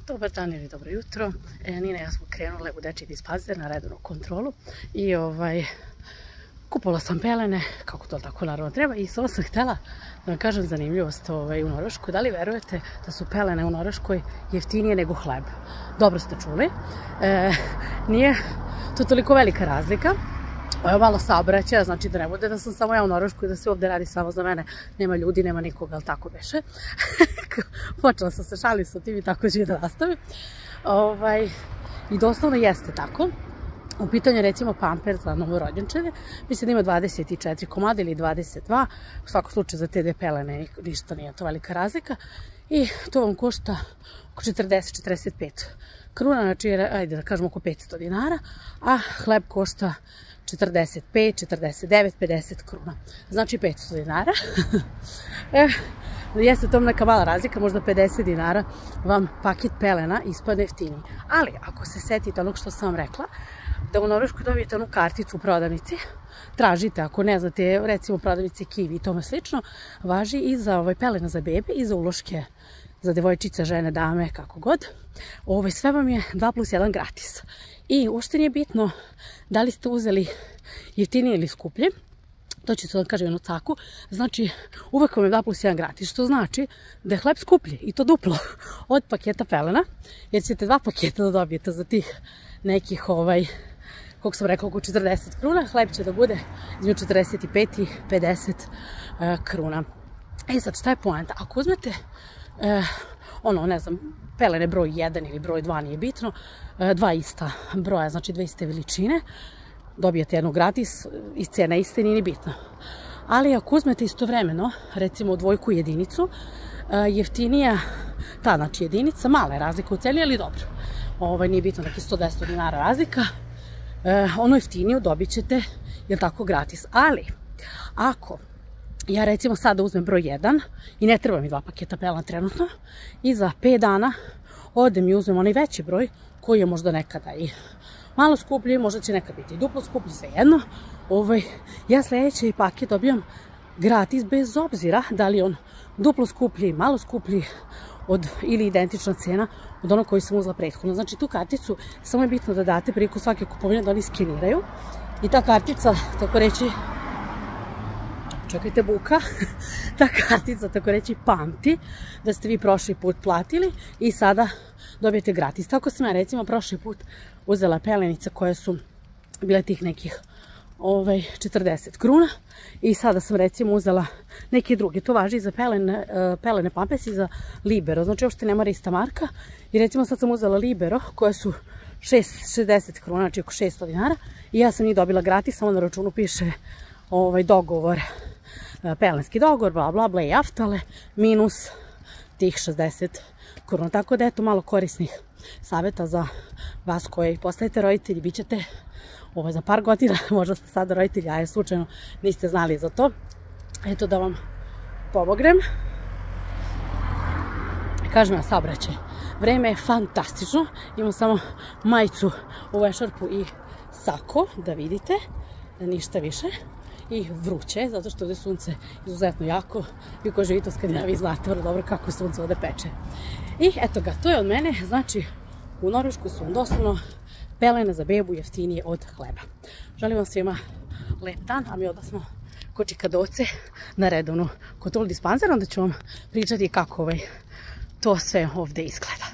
Dobar dan ili dobro jutro. Nina i ja smo krenule u dečji dispanzer na redovnu kontrolu i kupovala sam pelene, kako to tako naravno treba, i samo sam htjela da vam kažem zanimljivost u Norveškoj. Da li verujete da su pelene u Norveškoj jeftinije nego hleb? Dobro ste čuli. Nije to toliko velika razlika. Malo saobraćaja, znači da ne bude da sam samo ja u Norveškoj, da se ovdje radi samo za mene, nema ljudi, nema nikoga, ali tako beše. Počela sam se šaliti sa tim i tako ću da nastavim. I doslovno jeste tako. U pitanju je recimo pamper za novorođenčeve, mislim da ima 24 komada ili 22, u svakom slučaju za te dve pelene ništa nije to velika razlika. I to vam košta oko 40-45 kruna, znači ajde da kažemo oko 500 dinara, a hleb košta 45, 49, 50 kruna. Znači 500 dinara. Jeste to neka mala razlika, možda 50 dinara vam paket pelena ispadne jeftiniji. Ali ako se setite onog što sam vam rekla, da u Norveškoj dobijete onu karticu u prodavnici, tražite, ako ne znate, recimo prodavnice Kiwi i tome slično, važi i za pelena za bebe i za uloške za devojčice, žene, dame, kako god. Sve vam je 2+1 gratis. I uopšte nije bitno da li ste uzeli jeftinije ili skuplje, to ću se vam kažem jednu caku, znači uvek vam je 2+1 gratis, što znači da je hleb skuplji i to duplo od paketa pelena, jer ćete 2 paketa da dobijete za tih nekih, koliko sam rekla, oko 40 kruna, hleb će da bude između 45 i 50 kruna. E sad, šta je poanta? Ako uzmete ne znam, pelene broj 1 ili broj 2, nije bitno, 2 ista broja, znači 2 iste veličine, dobijete jednu gratis, iz cena iste, nije ni bitno. Ali ako uzmete istovremeno, recimo dvojku jedinicu, jeftinija ta, znači jedinica, mala je razlika u ceni, ali dobro. Nije bitno, neki 100-200 dinara razlika, ono jeftiniju dobit ćete, jel tako, gratis. Ali, ako ja recimo sada uzmem broj 1 i ne treba mi 2 paketa pelena trenutno i za 5 dana odem i uzmem onaj veći broj koji je možda nekada i malo skuplji, možda će nekad biti duplo skuplji, svejedno, ja sljedeći paket dobijam gratis bez obzira da li on duplo skuplji, malo skuplji ili identična cena od onog koji sam uzela prethodno. Znači tu karticu samo je bitno da date priliku svake kupovine da oni skeniraju i ta kartica, tako reći, čekajte buka, ta kartica, tako reći, pamti da ste vi prošli put platili i sada dobijete gratis. Tako sam ja recimo prošli put uzela pelenice koje su bile tih nekih 40 kruna i sada sam recimo uzela neke druge. To važi i za pelene Pampers i za Libero, znači uopšte ne mora ista marka. I recimo sad sam uzela Libero koje su 60 kruna, znači oko 600 dinara i ja sam njih dobila gratis, samo na računu piše dogovor, pelenski dogovor, bla bla bla i aftale, minus tih 60 kruna. Tako da eto malo korisnih savjeta za vas koji postajete roditelji, bit ćete za par godina, možda ste sada roditelji, a slučajno niste znali za to. Eto da vam pomognem. Kažem ja, saobraćaj. Vreme je fantastično, imam samo majicu, šarpu i sako, da vidite, ništa više. I vruće, zato što ovdje sunce izuzetno jako i ko živite u Skandinaviji znate vrlo dobro kako sunce ovdje peče. I eto ga, to je od mene, znači u Norveškoj su vam doslovno pelene za bebu jeftinije od hleba. Želim vam svima lep dan, a mi onda smo kod čikadoce na redovnu kontrolu dispanzera, onda ću vam pričati kako to sve ovdje izgleda.